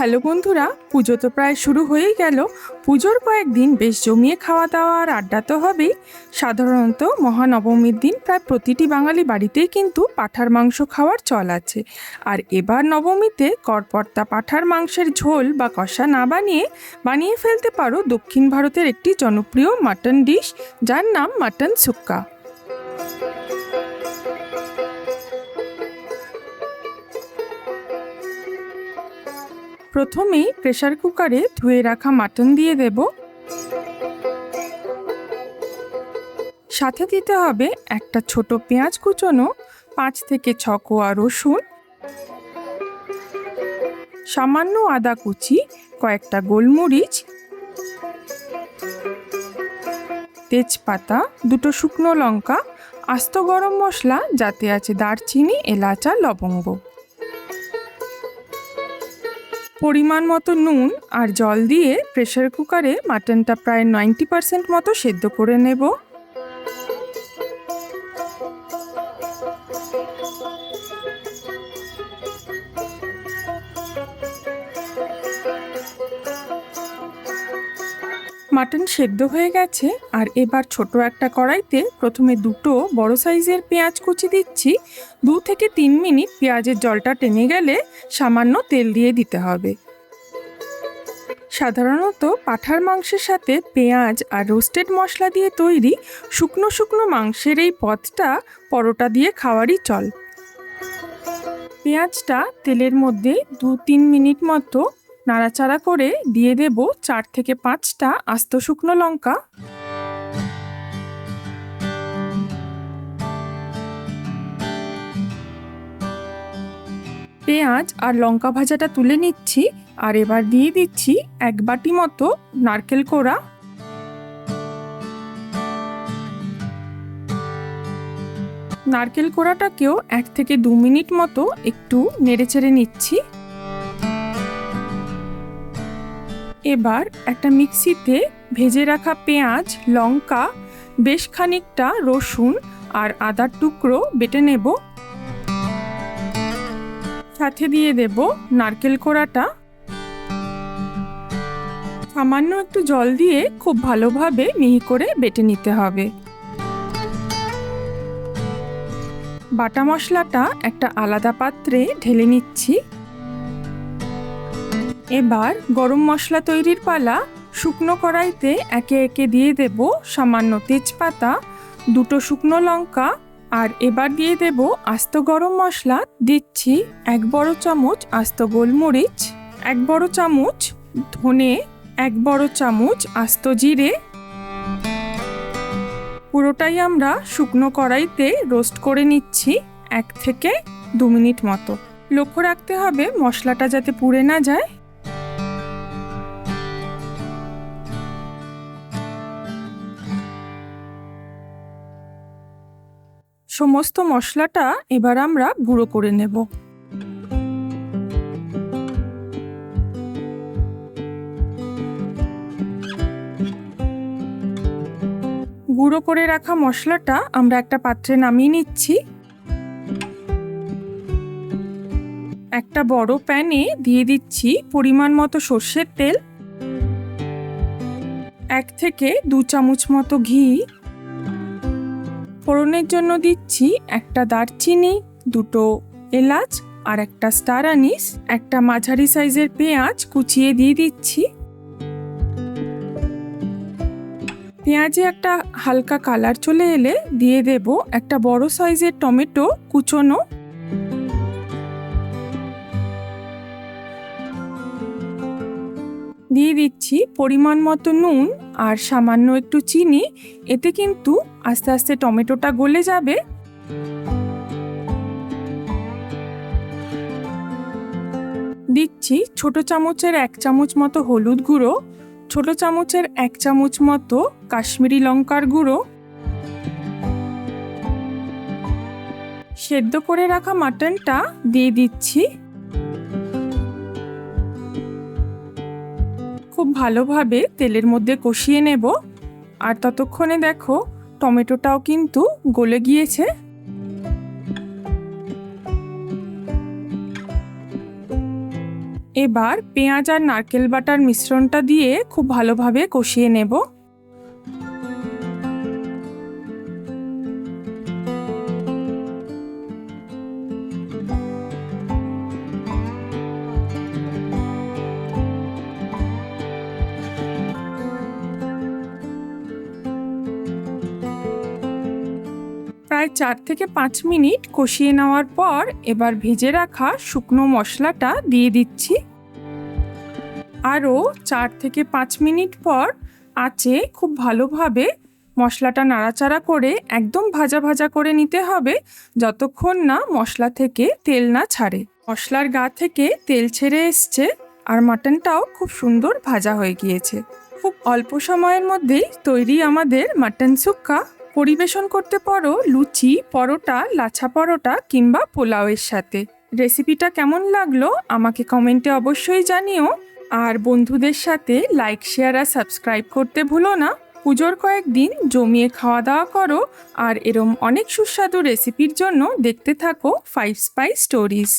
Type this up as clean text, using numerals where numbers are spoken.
Hello বন্ধুরা, পুজো তো প্রায় শুরু হয়েই গেল। পুজোর কয়েকদিন বেশ জমিয়ে খাওয়া দাওয়া আর আড্ডা তো হবেই। সাধারণত মহানবমীর দিন প্রায় প্রতিটি বাঙালি বাড়িতেই কিন্তু পাঁঠার মাংস খাওয়ার চল আছে। আর এবার নবমীতে কড়পড়তা পাঁঠার মাংসের ঝোল বা কষা না বানিয়ে ফেলতে পারো দক্ষিণ ভারতের একটি জনপ্রিয় মাটন ডিশ, যার নাম মাটন সুক্কা। প্রথমেই প্রেসার কুকারে ধুয়ে রাখা মাটন দিয়ে দেব, সাথে দিতে হবে একটা ছোট পেঁয়াজ কুচোনো, 5 থেকে 6 কোয়া রসুন, সামান্য আদা কুচি, কয়েকটা গোলমরিচ, তেজপাতা, 2টো শুকনো লঙ্কা, আস্ত গরম মশলা যাতে আছে দারচিনি, এলাচ আর লবঙ্গ, পরিমাণ মতো নুন আর জল দিয়ে প্রেসার কুকারে মাটনটা প্রায় 90% মতো সেদ্ধ করে নেব। মাটন সেদ্ধ হয়ে গেছে, আর এবার ছোট একটা কড়াইতে প্রথমে 2টো বড় সাইজের পেঁয়াজ কুচি দিচ্ছি। 2 থেকে 3 মিনিট পেঁয়াজের জলটা টেনে গেলে সামান্য তেল দিয়ে দিতে হবে। সাধারণত পাঁঠার মাংসের সাথে পেঁয়াজ আর রোস্টেড মশলা দিয়ে তৈরি শুকনো শুকনো মাংসের এই পদটা পরোটা দিয়ে খাওয়ারই চল। পেঁয়াজটা তেলের মধ্যে 2-3 মিনিট মতো নাড়াচাড়া করে দিয়ে দেব 4 থেকে 5টা আস্ত শুকনো লঙ্কা। পেঁয়াজ আর লঙ্কা ভাজাটা তুলে নিচ্ছি, আর এবার দিয়ে দিচ্ছি 1 বাটি মতো নারকেল কোড়া। নারকেল কোড়াটাকেও 1 থেকে 2 মিনিট মতো একটু নেড়েচেড়ে নিচ্ছি। এবার একটা মিক্সিতে ভেজে রাখা পেঁয়াজ, লঙ্কা, বেশ খানিকটা রসুন আর আদার টুকরো বেটে নেব। সাথে দিয়ে দেব নারকেল কোড়াটা। সামান্য একটু জল দিয়ে খুব ভালোভাবে মিহি করে বেটে নিতে হবে। বাটা মশলাটা একটা আলাদা পাত্রে ঢেলে নিচ্ছি। এবার গরম মশলা তৈরির পালা। শুকনো কড়াইতে একে একে দিয়ে দেব সামান্য তেজপাতা, 2টো শুকনো লঙ্কা, আর এবার দিয়ে দেব আস্ত গরম মশলা। দিচ্ছি 1 বড় চামচ আস্ত গোলমরিচ, 1 বড় চামচ ধনে, 1 বড় চামচ আস্ত জিরে। পুরোটাই আমরা শুকনো কড়াইতে রোস্ট করে নিচ্ছি 1 থেকে 2 মিনিট মতো। লক্ষ্য রাখতে হবে মশলাটা যাতে পুড়ে না যায়। সমস্ত মশলাটা এবার আমরা গুঁড়ো করে নেব। গুঁড়ো করে রাখা মশলাটা আমরা একটা পাত্রে নামিয়ে নিচ্ছি। একটা বড় প্যানে দিয়ে দিচ্ছি পরিমাণ মতো সর্ষের তেল, 1 থেকে 2 চামচ মতো ঘি। ফোড়নের জন্য দিচ্ছি একটা দারচিনি, 2টো এলাচ আর একটা স্টার আনিস। একটা মাঝারি সাইজের পেঁয়াজ কুচিয়ে দিয়ে দিচ্ছি। পেঁয়াজে একটা হালকা কালার চলে এলে দিয়ে দেব একটা বড় সাইজের টমেটো কুচোনো। দিয়ে দিচ্ছি পরিমাণ মতো নুন আর সামান্য একটু চিনি। এতে কিন্তু আস্তে আস্তে টমেটোটা গলে যাবে। দিচ্ছি ছোট চামচের 1 চামচ মতো হলুদ গুঁড়ো, ছোট চামচের 1 চামচ মতো কাশ্মীরি লঙ্কার গুঁড়ো। সেদ্ধ করে রাখা মাটনটা দিয়ে দিচ্ছি। খুব ভালোভাবে তেলের মধ্যে কষিয়ে নেব। আর ততক্ষণে দেখো টমেটোটাও কিন্তু গলে গিয়েছে। এবার পেঁয়াজ আর নারকেল বাটার মিশ্রণটা দিয়ে খুব ভালোভাবে কষিয়ে নেব। প্রায় 4 থেকে 5 মিনিট কষিয়ে নেওয়ার পর এবার ভেজে রাখা শুকনো মশলাটা দিয়ে দিচ্ছি। আরও 4 থেকে 5 মিনিট পর আঁচে খুব ভালোভাবে মশলাটা নাড়াচাড়া করে একদম ভাজা ভাজা করে নিতে হবে, যতক্ষণ না মশলা থেকে তেল না ছাড়ে। মশলার গা থেকে তেল ছেড়ে এসছে আর মাটনটাও খুব সুন্দর ভাজা হয়ে গিয়েছে। খুব অল্প সময়ের মধ্যেই তৈরি আমাদের মাটন সুক্কা। পরিবেশন করতে পারো লুচি, পরোটা, লাচ্ছা পরোটা কিংবা পোলাওয়ের সাথে। রেসিপিটা কেমন লাগলো আমাকে কমেন্টে অবশ্যই জানিও। আর বন্ধুদের সাথে লাইক, শেয়ার আর সাবস্ক্রাইব করতে ভুলো না। পুজোর কয়েকদিন জমিয়ে খাওয়া দাওয়া করো আর এরম অনেক সুস্বাদু রেসিপির জন্য দেখতে থাকো 5 স্পাইস স্টোরিজ।